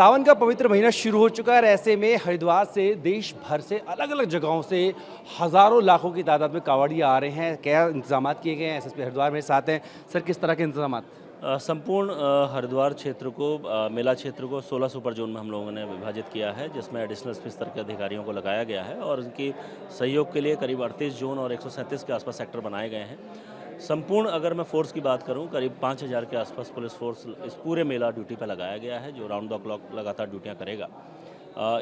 सावन का पवित्र महीना शुरू हो चुका है और ऐसे में हरिद्वार से देश भर से अलग अलग जगहों से हज़ारों लाखों की तादाद में कांवड़िए आ रहे हैं। क्या इंतजाम किए गए हैं? एसएसपी हरिद्वार मेरे साथ हैं। सर, किस तरह के इंतजाम? संपूर्ण हरिद्वार क्षेत्र को मेला क्षेत्र को 16 सुपर जोन में हम लोगों ने विभाजित किया है, जिसमें एडिशनल एसपी स्तर के अधिकारियों को लगाया गया है और उनकी सहयोग के लिए करीब 38 जोन और 137 के आसपास सेक्टर बनाए गए हैं। संपूर्ण अगर मैं फोर्स की बात करूं, करीब 5000 के आसपास पुलिस फोर्स इस पूरे मेला ड्यूटी पर लगाया गया है, जो राउंड द क्लॉक लगातार ड्यूटियां करेगा।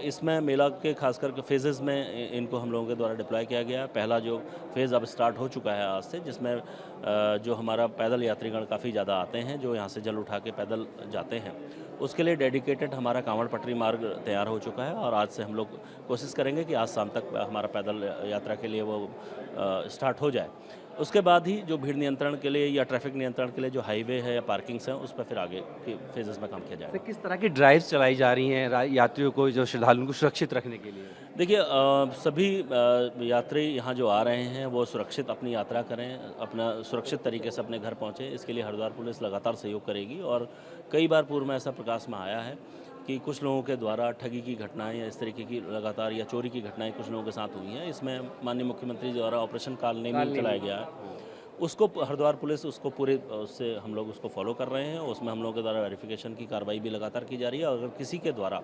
इसमें मेला के खासकर के फेजेज़ में इनको हम लोगों के द्वारा डिप्लॉय किया गया है। पहला जो फेज़ अब स्टार्ट हो चुका है आज से, जिसमें जो हमारा पैदल यात्रीगण काफ़ी ज़्यादा आते हैं, जो यहाँ से जल उठा के पैदल जाते हैं, उसके लिए डेडिकेटेड हमारा कांवड़ पटरी मार्ग तैयार हो चुका है और आज से हम लोग कोशिश करेंगे कि आज शाम तक हमारा पैदल यात्रा के लिए वो स्टार्ट हो जाए। उसके बाद ही जो भीड़ नियंत्रण के लिए या ट्रैफिक नियंत्रण के लिए जो हाईवे है या पार्किंग्स हैं, उस पर फिर आगे के फेजेस में काम किया जाएगा। किस तरह की ड्राइव्स चलाई जा रही हैं यात्रियों को, जो श्रद्धालुओं को सुरक्षित रखने के लिए? देखिए, सभी यात्री यहाँ जो आ रहे हैं वो सुरक्षित अपनी यात्रा करें, अपना सुरक्षित तरीके से अपने घर पहुँचें। इसके लिए हरिद्वार पुलिस लगातार सहयोग करेगी और कई बार पूर्व में ऐसा प्रकाश में आया है कि कुछ लोगों के द्वारा ठगी की घटनाएं या इस तरीके की लगातार या चोरी की घटनाएं कुछ लोगों के साथ हुई हैं। इसमें माननीय मुख्यमंत्री द्वारा ऑपरेशन कालनेमी चलाया गया है, उसको हरिद्वार पुलिस उसको पूरे उससे हम लोग उसको फॉलो कर रहे हैं। उसमें हम लोगों के द्वारा वेरिफिकेशन की कार्रवाई भी लगातार की जा रही है। अगर किसी के द्वारा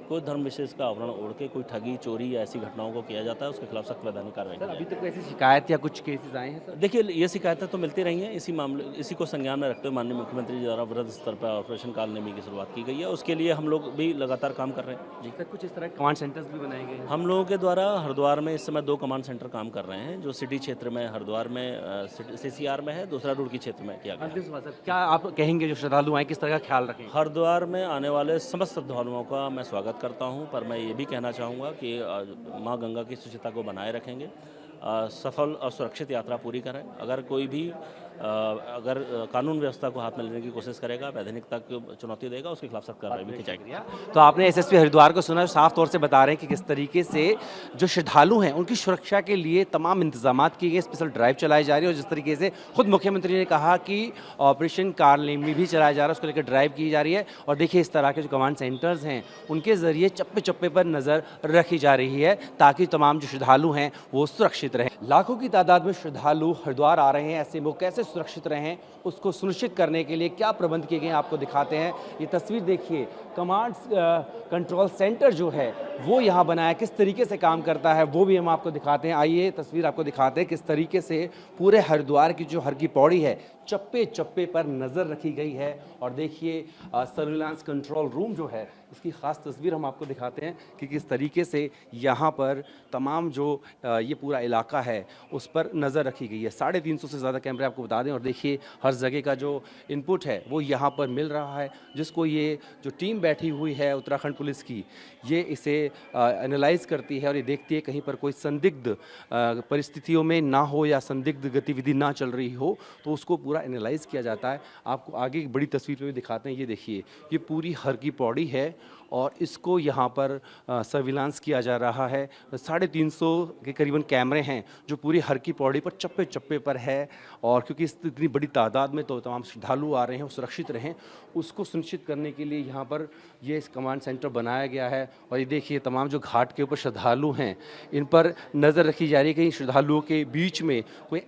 कोई धर्म विशेष का आवरण ओढ़ के कोई ठगी, चोरी या ऐसी घटनाओं को किया जाता है, उसके खिलाफ सख्त वैधानिक कार्रवाई की अभी जाएगी। तक ऐसी शिकायत या कुछ केसेस आए हैं सर? देखिए, ये शिकायतें तो मिलती रही हैं। इसी को संज्ञान में रखते हुए माननीय मुख्यमंत्री जी द्वारा वृहद स्तर पर ऑपरेशन कालनेमी की शुरुआत की गई है। उसके लिए हम लोग भी लगातार काम कर रहे हैं। जी सर, कुछ इस तरह के कमांड सेंटर्स भी बनाए गए हैं? हम लोगों के द्वारा हरिद्वार में इस समय 2 कमांड सेंटर काम कर रहे हैं, जो सिटी क्षेत्र में हरिद्वार में सीसीआर में है, दूसरा रुड़की क्षेत्र में किया गया है। अंतिम सवाल सर, क्या आप कहेंगे जो श्रद्धालु आए किस तरह का ख्याल रखें? हरिद्वार में आने वाले समस्त श्रद्धालुओं का मैं स्वागत करता हूं, पर मैं ये भी कहना चाहूँगा कि माँ गंगा की शुचिता को बनाए रखेंगे, सफल और सुरक्षित यात्रा पूरी करें। अगर कोई भी अगर कानून व्यवस्था को हाथ में लेने की कोशिश करेगा, वैधानिकता को चुनौती देगा, उसके खिलाफ सख्त कार्रवाई भी की जाएगी। तो आपने एसएसपी हरिद्वार को सुना, साफ तौर से बता रहे हैं कि किस तरीके से जो श्रद्धालु हैं उनकी सुरक्षा के लिए तमाम इंतजाम किए गए, स्पेशल ड्राइव चलाई जा रही है और जिस तरीके से खुद मुख्यमंत्री ने कहा कि ऑपरेशन कालनेमी भी चलाया जा रहा है, उसको लेकर ड्राइव की जा रही है। और देखिए, इस तरह के जो कमांड सेंटर्स हैं उनके ज़रिए चप्पे चप्पे पर नज़र रखी जा रही है ताकि तमाम जो श्रद्धालु हैं वो सुरक्षित रहें। लाखों की तादाद में श्रद्धालु हरिद्वार आ रहे हैं, ऐसे में वो कैसे सुरक्षित रहें उसको सुनिश्चित करने के लिए क्या प्रबंध किए गए हैं आपको दिखाते हैं। ये तस्वीर देखिए, कमांड कंट्रोल सेंटर जो है वो यहाँ बनाया, किस तरीके से काम करता है वो भी हम आपको दिखाते हैं। आइए तस्वीर आपको दिखाते हैं किस तरीके से पूरे हरिद्वार की जो हर की पौड़ी है चप्पे चप्पे पर नज़र रखी गई है। और देखिए, सर्विलांस कंट्रोल रूम जो है इसकी ख़ास तस्वीर हम आपको दिखाते हैं कि किस तरीके से यहाँ पर तमाम जो ये पूरा इलाका है उस पर नज़र रखी गई है। 350 से ज़्यादा कैमरे आपको बता दें और देखिए हर जगह का जो इनपुट है वो यहाँ पर मिल रहा है, जिसको ये जो टीम बैठी हुई है उत्तराखंड पुलिस की, ये इसे एनालाइज करती है और ये देखती है कहीं पर कोई संदिग्ध परिस्थितियों में ना हो या संदिग्ध गतिविधि ना चल रही हो तो उसको पूरा एनालाइज किया जाता है। आपको आगे एक बड़ी तस्वीर में भी दिखाते हैं। ये देखिए, ये पूरी हर की पौड़ी है और इसको यहाँ पर सर्विलांस किया जा रहा है। 350 के करीबन कैमरे हैं जो पूरी हर की पौड़ी पर चप्पे चप्पे पर है और क्योंकि इतनी बड़ी तादाद में तो तमाम श्रद्धालु आ रहे हैं वो सुरक्षित रहें, उसको सुनिश्चित करने के लिए यहाँ पर ये इस कमांड सेंटर बनाया गया है। और ये देखिए, तमाम जो घाट के ऊपर श्रद्धालु हैं इन पर नज़र रखी जा रही है कहीं श्रद्धालुओं के बीच में कोई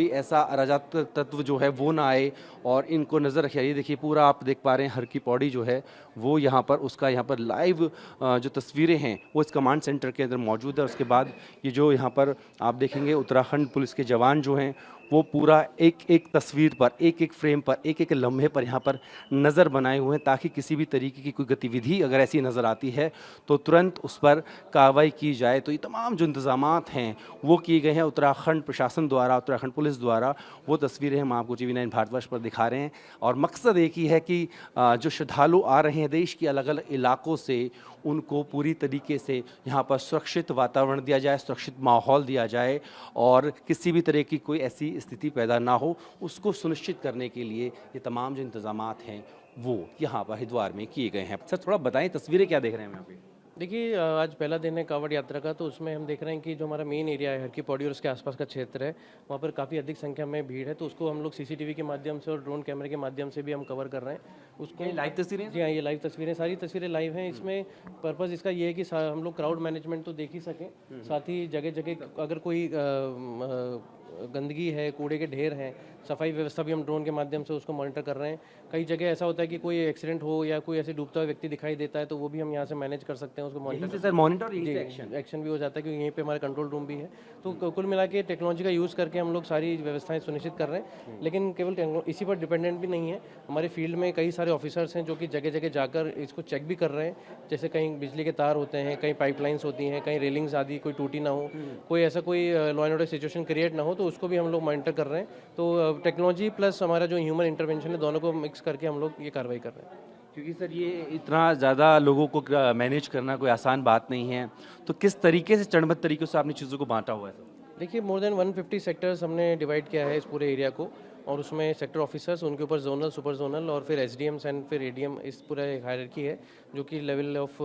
ऐसा अराजक तत्व जो है वो ना आए और इनको नज़र रखी जा रही है। देखिए, पूरा आप देख पा रहे हैं हर की पौड़ी जो है वो यहाँ पर उसका यहाँ पर लाइव जो तस्वीरें हैं वो इस कमांड सेंटर के अंदर मौजूद है। उसके बाद ये जो यहाँ पर आप देखेंगे उत्तराखंड पुलिस के जवान जो हैं वो पूरा एक एक तस्वीर पर, एक एक फ्रेम पर, एक एक लम्हे पर यहाँ पर नज़र बनाए हुए हैं ताकि किसी भी तरीके की कोई गतिविधि अगर ऐसी नज़र आती है तो तुरंत उस पर कार्रवाई की जाए। तो ये तमाम जो इंतज़ामात हैं वो किए गए हैं उत्तराखंड प्रशासन द्वारा, उत्तराखंड पुलिस द्वारा। वो तस्वीरें हम आपको TV9 भारतवर्ष पर दिखा रहे हैं और मकसद एक ही है कि जो श्रद्धालु आ रहे हैं देश के अलग अलग इलाकों से, उनको पूरी तरीके से यहाँ पर सुरक्षित वातावरण दिया जाए, सुरक्षित माहौल दिया जाए और किसी भी तरह की कोई ऐसी स्थिति पैदा ना हो, उसको सुनिश्चित करने के लिए ये तमाम जो इंतज़ामात हैं वो यहाँ पर हरिद्वार में किए गए हैं। सर, थोड़ा बताएं, तस्वीरें क्या देख रहे हैं हम यहाँ पे? देखिए आज पहला दिन है कांवड़ यात्रा का, तो उसमें हम देख रहे हैं कि जो हमारा मेन एरिया है हर की पौड़ी और उसके आसपास का क्षेत्र है, वहाँ पर काफ़ी अधिक संख्या में भीड़ है। तो उसको हम लोग सीसीटीवी के माध्यम से और ड्रोन कैमरे के माध्यम से भी हम कवर कर रहे हैं उसको। लाइव तस्वीरें? जी हाँ, ये लाइव तस्वीरें, सारी तस्वीरें लाइव हैं। इसमें पर्पज़ इसका ये है कि हम लोग क्राउड मैनेजमेंट तो देख ही सकें, साथ ही जगह जगह अगर कोई गंदगी है, कूड़े के ढेर हैं, सफाई व्यवस्था भी हम ड्रोन के माध्यम से उसको मॉनिटर कर रहे हैं। कई जगह ऐसा होता है कि कोई एक्सीडेंट हो या कोई ऐसे डूबता हुआ व्यक्ति दिखाई देता है, तो वो भी हम यहाँ से मैनेज कर सकते हैं, उसको यहीं से मॉनिटर सर मॉनिटर, यहीं जी से एक्शन। एक्शन भी हो जाता है, क्योंकि यहीं पे हमारा कंट्रोल रूम भी है। तो कुल मिला के टेक्नोलॉजी का यूज़ करके हम लोग सारी व्यवस्थाएं सुनिश्चित कर रहे हैं। लेकिन केवल इसी पर डिपेंडेंट भी नहीं है, हमारे फील्ड में कई सारे ऑफिसर्स हैं जो कि जगह जगह जाकर इसको चेक भी कर रहे हैं। जैसे कहीं बिजली के तार होते हैं, कहीं पाइपलाइंस होती हैं, कहीं रेलिंग्स आदि कोई टूटी ना हो, कोई ऐसा कोई law and order situation create ना हो, तो उसको भी हम लोग मॉनिटर कर रहे हैं। तो टेक्नोलॉजी प्लस हमारा जो ह्यूमन इंटरवेंशन है, दोनों को मिक्स करके हम लोग ये कार्रवाई कर रहे हैं। क्योंकि सर ये इतना ज़्यादा लोगों को मैनेज करना कोई आसान बात नहीं है, तो किस तरीके से चरणबद्ध तरीके से आपने चीज़ों को बांटा हुआ है सर? देखिए मोर देन 150 सेक्टर्स हमने डिवाइड किया है इस पूरे एरिया को, और उसमें सेक्टर ऑफिसर्स, उनके ऊपर जोनल, सुपर जोनल और फिर एसडीएम्स एंड फिर एडीएम, इस पूरा हायरार्की है जो कि लेवल ऑफ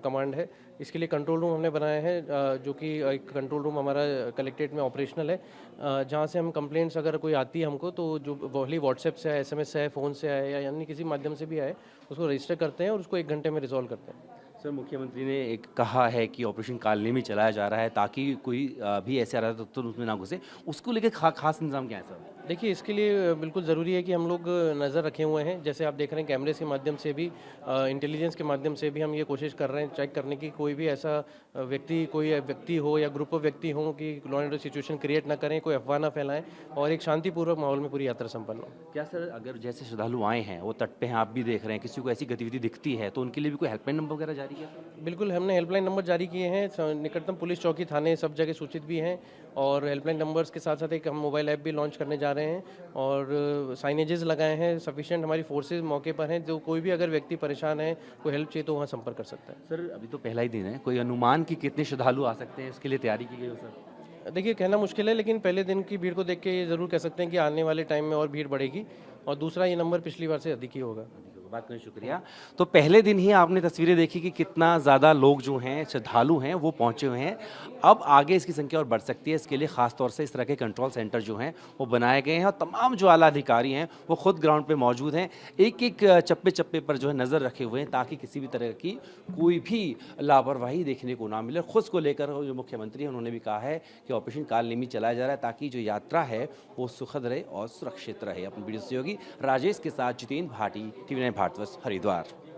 कमांड है। इसके लिए कंट्रोल रूम हमने बनाया है, जो कि एक कंट्रोल रूम हमारा कलेक्ट्रेट में ऑपरेशनल है, जहाँ से हम कंप्लेंट्स अगर कोई आती है हमको, तो जो भले व्हाट्सएप से आए, एसएमएस से आए, फ़ोन से आए या यानी किसी माध्यम से भी आए, उसको रजिस्टर करते हैं और उसको 1 घंटे में रिजॉल्व करते हैं। सर मुख्यमंत्री ने एक कहा है कि ऑपरेशन कालनेमी चलाया जा रहा है ताकि कोई भी ऐसे अराजक तत्व उसमें ना घुसे, उसको लेकर खास इंतजाम क्या है सर? देखिए इसके लिए बिल्कुल ज़रूरी है कि हम लोग नज़र रखे हुए हैं। जैसे आप देख रहे हैं कैमरे के माध्यम से भी, इंटेलिजेंस के माध्यम से भी हम ये कोशिश कर रहे हैं चेक करने की कोई भी ऐसा कोई व्यक्ति हो या ग्रुप ऑफ व्यक्ति हो कि law and order situation create ना करें, कोई अफवाह ना फैलाएं और एक शांतिपूर्वक माहौल में पूरी यात्रा संपन्न हो। क्या सर अगर जैसे श्रद्धालु आए हैं वो तट पे हैं, आप भी देख रहे हैं, किसी को ऐसी गतिविधि दिखती है तो उनके लिए भी कोई हेल्पलाइन नंबर वगैरह जारी किया सर? बिल्कुल, हमने हेल्पलाइन नंबर जारी किए हैं, निकटतम पुलिस चौकी, थाने सब जगह सूचित भी हैं, और हेल्पलाइन नंबर्स के साथ साथ एक हम मोबाइल ऐप भी लॉन्च करने जा रहे हैं, और साइनेजेस लगाए हैं। सफिशिएंट हमारी फोर्सेज मौके पर हैं, जो कोई भी अगर व्यक्ति परेशान है, कोई हेल्प चाहिए तो वहाँ संपर्क कर सकता है। सर अभी तो पहला ही दिन है, कोई अनुमान कि कितने श्रद्धालु आ सकते हैं, इसके लिए तैयारी की गई हो सर? देखिए कहना मुश्किल है, लेकिन पहले दिन की भीड़ को देख के ये ज़रूर कह सकते हैं कि आने वाले टाइम में और भीड़ बढ़ेगी, और दूसरा ये नंबर पिछली बार से अधिक ही होगा। बात करने शुक्रिया। तो पहले दिन ही आपने तस्वीरें देखी कि कितना ज़्यादा लोग जो हैं, श्रद्धालु हैं, वो पहुंचे हुए हैं। अब आगे इसकी संख्या और बढ़ सकती है, इसके लिए खास तौर से इस तरह के कंट्रोल सेंटर जो हैं वो बनाए गए हैं, और तमाम जो आला अधिकारी हैं वो खुद ग्राउंड पे मौजूद हैं, एक एक चप्पे चप्पे पर जो है नज़र रखे हुए हैं, ताकि किसी भी तरह की कोई भी लापरवाही देखने को ना मिले। खुद को लेकर जो मुख्यमंत्री हैं उन्होंने भी कहा है कि ऑपरेशन कालनेमी चलाया जा रहा है ताकि जो यात्रा है वो सुखद रहे और सुरक्षित रहे। अपनी वीडियो सहयोगी राजेश के साथ जितेंद्र भाटी, TV9 भारतवर्ष, हरिद्वार।